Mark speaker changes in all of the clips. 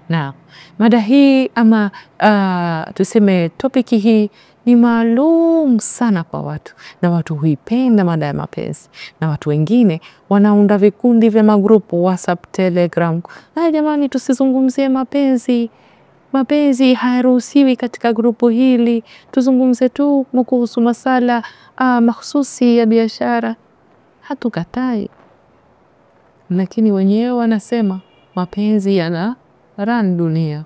Speaker 1: Na mada hii ama tuseme topiki hii ni maalum sana kwa watu, na watu huipenda mada ya mapenzi, na watu wengine wanaunda vikundi vya magrupu WhatsApp, Telegram. Na jamani, tusizungumzie mapenzi. Mapenzi hayaruhusiwi katika grupu hili. Tuzungumze tu kuhusu masala mahususi ya biashara. Hatukatai, lakini wenyewe wanasema mapenzi yana run dunia.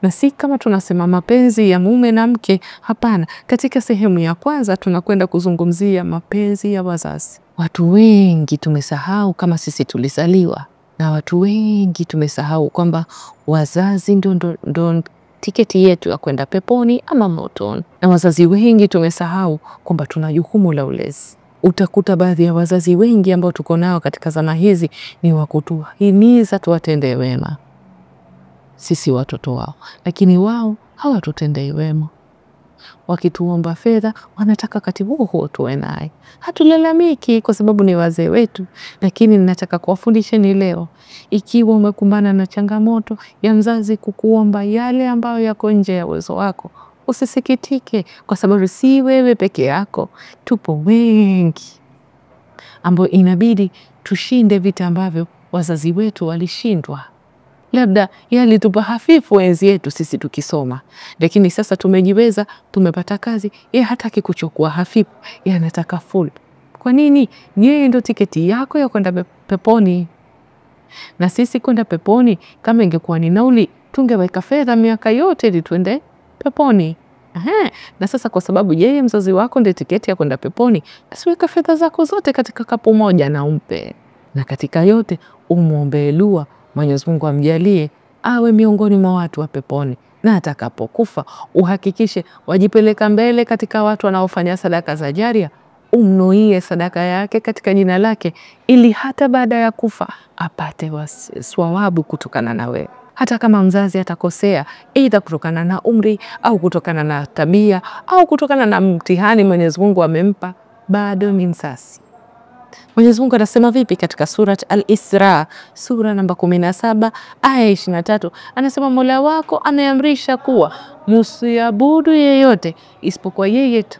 Speaker 1: Na si kama tunasema mapenzi ya mume na mke, hapana. Katika sehemu ya kwanza tunakwenda kuzungumzia mapenzi ya wazazi. Watu wengi tumesahau kama sisi tulizaliwa, na watu wengi tumesahau kwamba wazazi ndo tiketi yetu ya kwenda peponi ama motoni. Na wazazi wengi tumesahau kwamba tuna jukumu la ulezi. Utakuta baadhi ya wazazi wengi ambao tuko nao katika zama hizi ni wakutuhimiza tuwatendee wema sisi watoto wao, lakini wao hawatutendei wema. Wakituomba fedha wanataka wakati huo tuwe naye. Hatulalamiki kwa sababu ni wazee wetu, lakini ninataka kuwafundisheni leo, ikiwa umekumbana na changamoto ya mzazi kukuomba yale ambayo yako nje ya uwezo wako, usisikitike, kwa sababu si wewe peke yako. Tupo wengi ambao inabidi tushinde vita ambavyo wazazi wetu walishindwa. Labda alitupa hafifu enzi yetu sisi tukisoma, lakini sasa tumejiweza, tumepata kazi, hataki kuchukua hafifu, anataka full. Kwa nini? Yeye ndo tiketi yako ya kwenda peponi. Na sisi kwenda peponi, kama ingekuwa ni nauli, tungeweka fedha miaka yote ili tuende peponi. Na sasa kwa sababu yeye mzazi wako ndiye tiketi ya kwenda peponi, basi weka fedha zako zote katika kapu moja na umpe. Na katika yote umuombe dua, Mwenyezi Mungu amjalie awe miongoni mwa watu wa peponi, na atakapokufa uhakikishe wajipeleka mbele katika watu wanaofanya sadaka za jaria. Umnuie sadaka yake katika jina lake, ili hata baada ya kufa apate swawabu kutokana na wewe. Hata kama mzazi atakosea, aidha kutokana na umri au kutokana na tabia au kutokana na mtihani Mwenyezi Mungu amempa, bado ni msasi. Mwenyezi Mungu anasema vipi katika surat Al-Isra, sura namba 17 aya 23? Anasema Mola wako ameamrisha kuwa msiabudu yeyote isipokuwa yeye tu,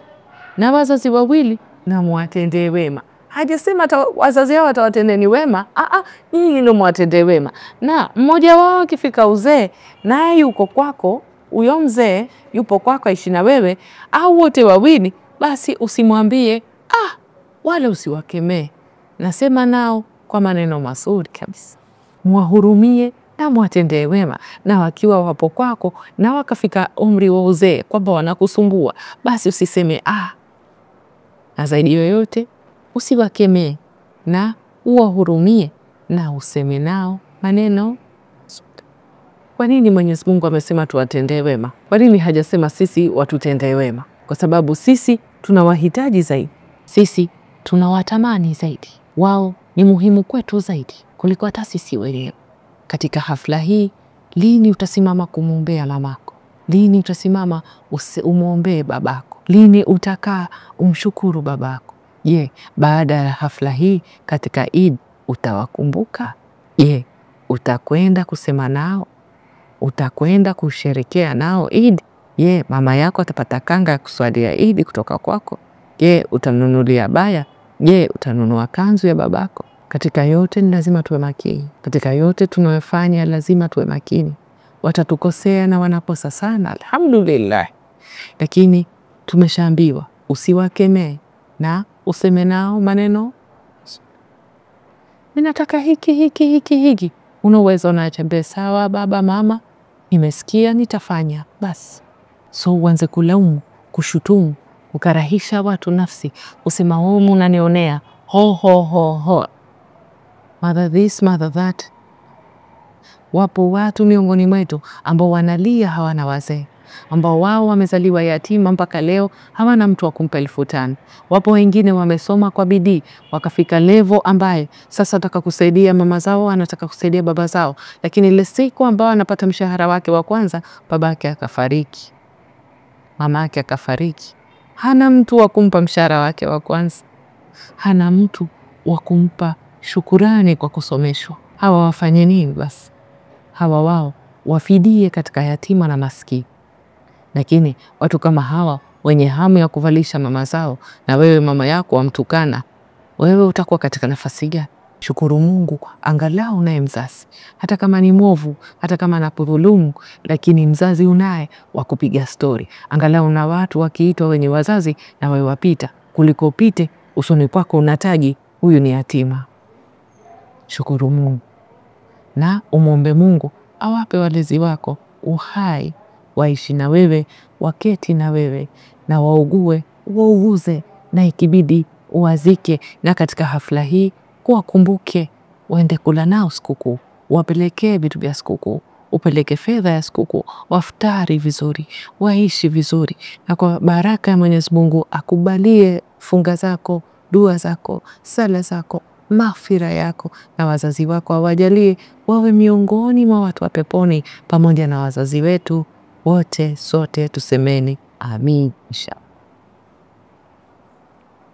Speaker 1: na wazazi wawili na muwatendee wema. Hajasema wazazi hao watawatendeni wema, nyinyi ndio muwatendee wema. Na mmoja wao akifika uzee, naye yuko kwako, huyo mzee yupo kwako aishi na wewe, au wote wawili, basi usimwambie wala usiwakemee. Nasema nao kwa maneno mazuri kabisa. Muwahurumie na muwatendee wema. Na wakiwa wapo kwako na wakafika umri wa uzee kwamba wanakusumbua, basi usiseme na zaidi yoyote usiwakemee, na uwahurumie na useme nao maneno. Kwa nini Mwenyezi Mungu amesema tuwatendee wema? Kwa nini hajasema sisi watutendee wema? Kwa sababu sisi tunawahitaji zaidi, sisi tunawatamani zaidi, wao ni muhimu kwetu zaidi kuliko hata sisi wenyewe. Katika hafla hii, lini utasimama kumwombea mamako? Lini utasimama umwombee babako? Lini utakaa umshukuru babako? Je, baada ya hafla hii katika Eid utawakumbuka? Je, utakwenda kusema nao? Utakwenda kusherekea nao Eid? Je, mama yako atapata kanga ya kuswalia Eid kutoka kwako? Je, utamnunulia baya? Je, utanunua kanzu ya babako? Katika yote ni lazima tuwe makini. Katika yote tunayofanya lazima tuwe makini. Watatukosea na wanaposa sana, alhamdulillah. Lakini tumeshaambiwa usiwakemee na useme nao maneno. Ninataka hiki. Unaweza unatembea, sawa baba mama, nimesikia nitafanya, basi. So uanze kulaumu, kushutumu, ukarahisha watu nafsi, usema humu unanionea, ho. Mother this, mother that. Wapo watu miongoni mwetu ambao wanalia hawana wazee, ambao wao wamezaliwa yatima mpaka leo hawana mtu wa kumpa 5,000. Wapo wengine wamesoma kwa bidii wakafika level ambaye sasa ataka kusaidia mama zao, anataka kusaidia baba zao, lakini ile siku ambao anapata mshahara wake wa kwanza, babake akafariki, mamake akafariki. Hana mtu wa kumpa mshahara wake wa kwanza, hana mtu wa kumpa shukurani kwa kusomeshwa. Hawa wafanye nini basi? hawa wao wafidie katika yatima na maskini. Lakini watu kama hawa wenye hamu ya kuvalisha mama zao, na wewe mama yako wamtukana, wewe utakuwa katika nafasi gani? Shukuru Mungu angalau unaye mzazi, hata kama ni mwovu, hata kama anakudhulumu, lakini mzazi unaye wa kupiga stori. Angalau na watu wakiitwa wenye wazazi na wewe wapita, kuliko pite usoni kwako unataji huyu ni yatima. Shukuru Mungu na umwombe Mungu awape walezi wako uhai, waishi na wewe, waketi na wewe, na waugue wauguze, na ikibidi uwazike. Na katika hafla hii kuwakumbuke, waende kula nao sikukuu, wapelekee vitu vya sikukuu, upeleke fedha ya sikukuu, waftari vizuri, waishi vizuri. Na kwa baraka ya Mwenyezi Mungu akubalie funga zako, dua zako, sala zako, maghfira yako, na wazazi wako awajalie wawe miongoni mwa watu wa peponi pamoja na wazazi wetu wote. Sote tusemeni amin inshallah.